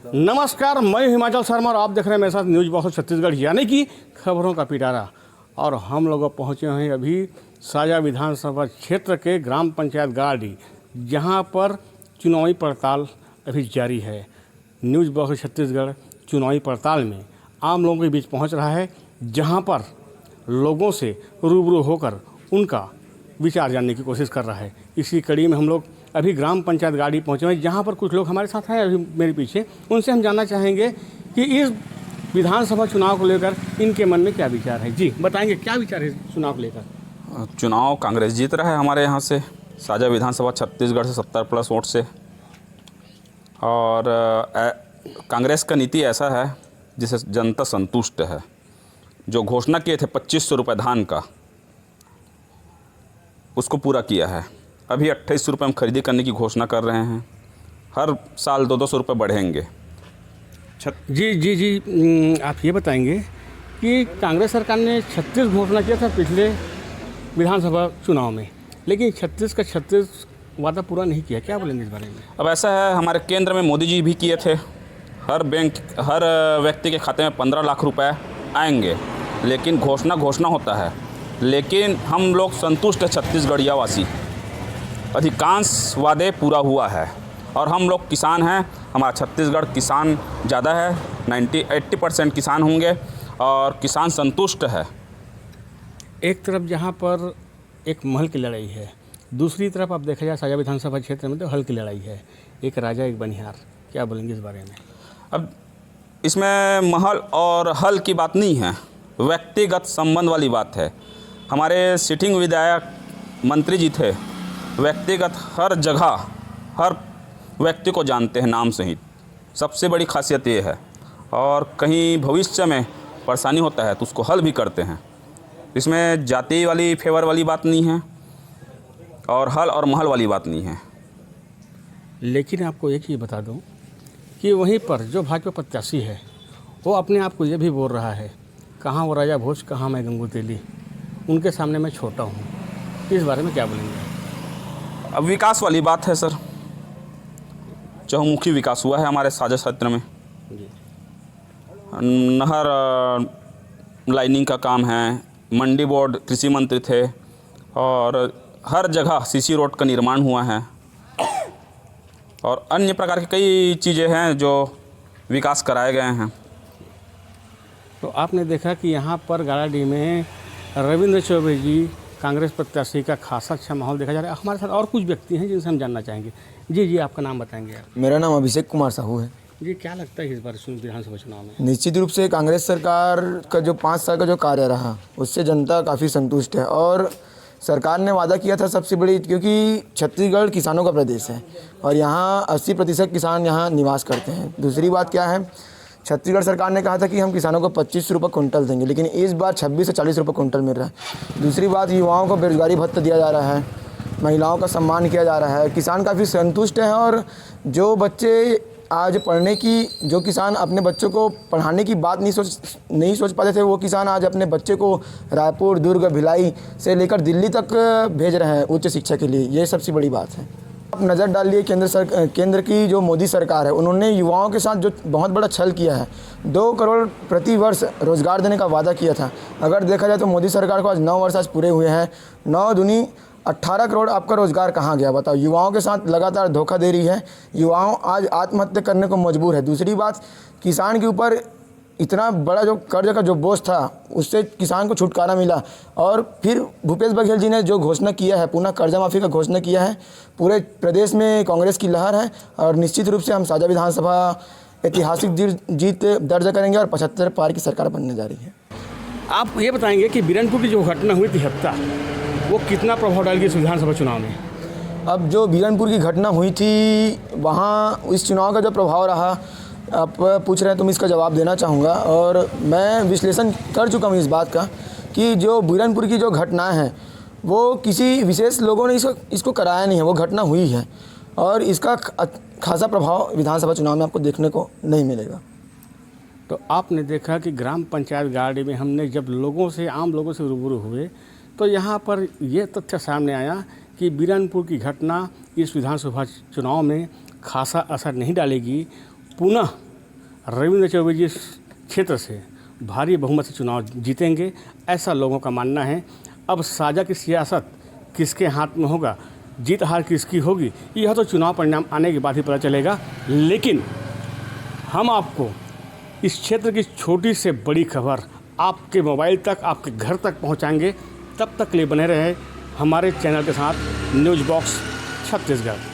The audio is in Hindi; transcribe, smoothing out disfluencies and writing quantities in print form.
नमस्कार, मैं हिमाचल शर्मा और आप देख रहे हैं मेरे साथ न्यूज़ बॉक्स छत्तीसगढ़ यानी कि खबरों का पिटारा। और हम लोग पहुंचे हैं अभी साजा विधानसभा क्षेत्र के ग्राम पंचायत गाड़ी, जहां पर चुनावी पड़ताल अभी जारी है। न्यूज़ बॉक्स छत्तीसगढ़ चुनावी पड़ताल में आम लोगों के बीच पहुंच रहा है, जहां पर लोगों से रूबरू होकर उनका विचार जानने की कोशिश कर रहा है। इसी कड़ी में हम लोग अभी ग्राम पंचायत गाड़ी पहुँचे हैं, जहाँ पर कुछ लोग हमारे साथ हैं अभी मेरे पीछे। उनसे हम जानना चाहेंगे कि इस विधानसभा चुनाव को लेकर इनके मन में क्या विचार है। जी बताएंगे, क्या विचार है चुनाव को लेकर? चुनाव कांग्रेस जीत रहा है हमारे यहाँ से, साजा विधानसभा छत्तीसगढ़ से 70+ वोट से। और कांग्रेस का नीति ऐसा है जिसे जनता संतुष्ट है। जो घोषणा किए थे 2500 रुपये धान का, उसको पूरा किया है। अभी 2800 रुपये हम खरीदी करने की घोषणा कर रहे हैं। हर साल 200 रुपये बढ़ेंगे। जी, आप ये बताएंगे कि कांग्रेस सरकार ने 36 घोषणा किया था पिछले विधानसभा चुनाव में, लेकिन 36 का 36 वादा पूरा नहीं किया। क्या बोलेंगे इस बारे में? अब ऐसा है, हमारे केंद्र में मोदी जी भी किए थे। हर व्यक्ति के खाते में 15 लाख रुपए आएंगे, लेकिन घोषणा होता है। लेकिन हम लोग संतुष्ट है, छत्तीसगढ़िया वासी। अधिकांश वादे पूरा हुआ है और हम लोग किसान हैं। हमारा छत्तीसगढ़ किसान ज़्यादा है, 80% किसान होंगे और किसान संतुष्ट है। एक तरफ जहाँ पर एक महल की लड़ाई है, दूसरी तरफ आप देखा जाए साजा विधानसभा क्षेत्र में तो हल की लड़ाई है, एक राजा एक बनिहार। क्या बोलेंगे इस बारे में? अब इसमें महल और हल की बात नहीं है, व्यक्तिगत संबंध वाली बात है। हमारे सिटिंग विधायक मंत्री जी थे, व्यक्तिगत हर जगह हर व्यक्ति को जानते हैं नाम सहित। सबसे बड़ी खासियत ये है। और कहीं भविष्य में परेशानी होता है तो उसको हल भी करते हैं। इसमें जाति वाली फेवर वाली बात नहीं है और हल और महल वाली बात नहीं है। लेकिन आपको एक चीज़ बता दूं कि वहीं पर जो भाजपा प्रत्याशी है वो अपने आप को ये भी बोल रहा है, कहाँ वो राजा भोज, कहाँ मैं गंगू तेली, उनके सामने मैं छोटा हूँ। इस बारे में क्या बोलेंगे? अब विकास वाली बात है सर, चहुमुखी विकास हुआ है हमारे साझा क्षेत्र में। नहर लाइनिंग का काम है, मंडी बोर्ड कृषि मंत्री थे और हर जगह सीसी रोड का निर्माण हुआ है और अन्य प्रकार की कई चीज़ें हैं जो विकास कराए गए हैं। तो आपने देखा कि यहाँ पर गाड़ी में रविंद्र चौबे जी कांग्रेस प्रत्याशी का खासा अच्छा माहौल देखा जा रहा है। हमारे साथ और कुछ व्यक्ति हैं जिनसे हम जानना चाहेंगे। जी, आपका नाम बताएंगे आप? मेरा नाम अभिषेक कुमार साहू है। जी, क्या लगता है इस बार विधानसभा चुनाव में? निश्चित रूप से कांग्रेस सरकार का जो 5 साल का जो कार्य रहा, उससे जनता काफ़ी संतुष्ट है। और सरकार ने वादा किया था सबसे बड़ी, क्योंकि छत्तीसगढ़ किसानों का प्रदेश है और यहाँ 80% किसान यहाँ निवास करते हैं। दूसरी बात क्या है, छत्तीसगढ़ सरकार ने कहा था कि हम किसानों को 25 रुपये कुंटल देंगे, लेकिन इस बार 26 से 40 रुपये कुंटल मिल रहा है। दूसरी बात, युवाओं को बेरोजगारी भत्ता दिया जा रहा है, महिलाओं का सम्मान किया जा रहा है। किसान काफ़ी संतुष्ट हैं। और जो बच्चे आज पढ़ने की, जो किसान अपने बच्चों को पढ़ाने की बात नहीं सोच पाते थे, वो किसान आज अपने बच्चे को रायपुर, दुर्ग, भिलाई से लेकर दिल्ली तक भेज रहे हैं उच्च शिक्षा के लिए। ये सबसे बड़ी बात है। आप नज़र डालिए, केंद्र की जो मोदी सरकार है, उन्होंने युवाओं के साथ जो बहुत बड़ा छल किया है। 2 करोड़ प्रति वर्ष रोज़गार देने का वादा किया था। अगर देखा जाए तो मोदी सरकार को आज 9 वर्ष आज पूरे हुए हैं। 9 दूनी 18 करोड़ आपका रोज़गार कहाँ गया बताओ? युवाओं के साथ लगातार धोखा दे रही है। युवाओं आज आत्महत्या करने को मजबूर है। दूसरी बात, किसान के ऊपर इतना बड़ा जो कर्ज का जो बोझ था, उससे किसान को छुटकारा मिला। और फिर भूपेश बघेल जी ने जो घोषणा किया है, पुनः कर्जा माफ़ी का घोषणा किया है। पूरे प्रदेश में कांग्रेस की लहर है और निश्चित रूप से हम साझा विधानसभा ऐतिहासिक जीत दर्ज करेंगे और 75 पार की सरकार बनने जा रही है। आप ये बताएंगे कि बीरनपुर की जो घटना हुई थी हत्या, वो कितना प्रभाव डालेगी इस विधानसभा चुनाव में? अब जो बीरनपुर की घटना हुई थी, वहाँ इस चुनाव का जो प्रभाव रहा, आप पूछ रहे हैं तो मैं इसका जवाब देना चाहूँगा। और मैं विश्लेषण कर चुका हूँ इस बात का कि जो बीरनपुर की जो घटनाएं हैं, वो किसी विशेष लोगों ने इसको कराया नहीं है, वो घटना हुई है और इसका खासा प्रभाव विधानसभा चुनाव में आपको देखने को नहीं मिलेगा। तो आपने देखा कि ग्राम पंचायत गाड़ी में हमने जब आम लोगों से रूबरू हुए, तो यहाँ पर यह तथ्य सामने आया कि बीरनपुर की घटना इस विधानसभा चुनाव में खासा असर नहीं डालेगी। पुनः रविंद्र चौबे जी क्षेत्र से भारी बहुमत से चुनाव जीतेंगे, ऐसा लोगों का मानना है। अब साझा की सियासत किसके हाथ में होगा, जीत हार किसकी होगी, यह तो चुनाव परिणाम आने के बाद ही पता चलेगा। लेकिन हम आपको इस क्षेत्र की छोटी से बड़ी खबर आपके मोबाइल तक, आपके घर तक पहुंचाएंगे। तब तक के लिए बने रहे हमारे चैनल के साथ, न्यूज़ बॉक्स छत्तीसगढ़।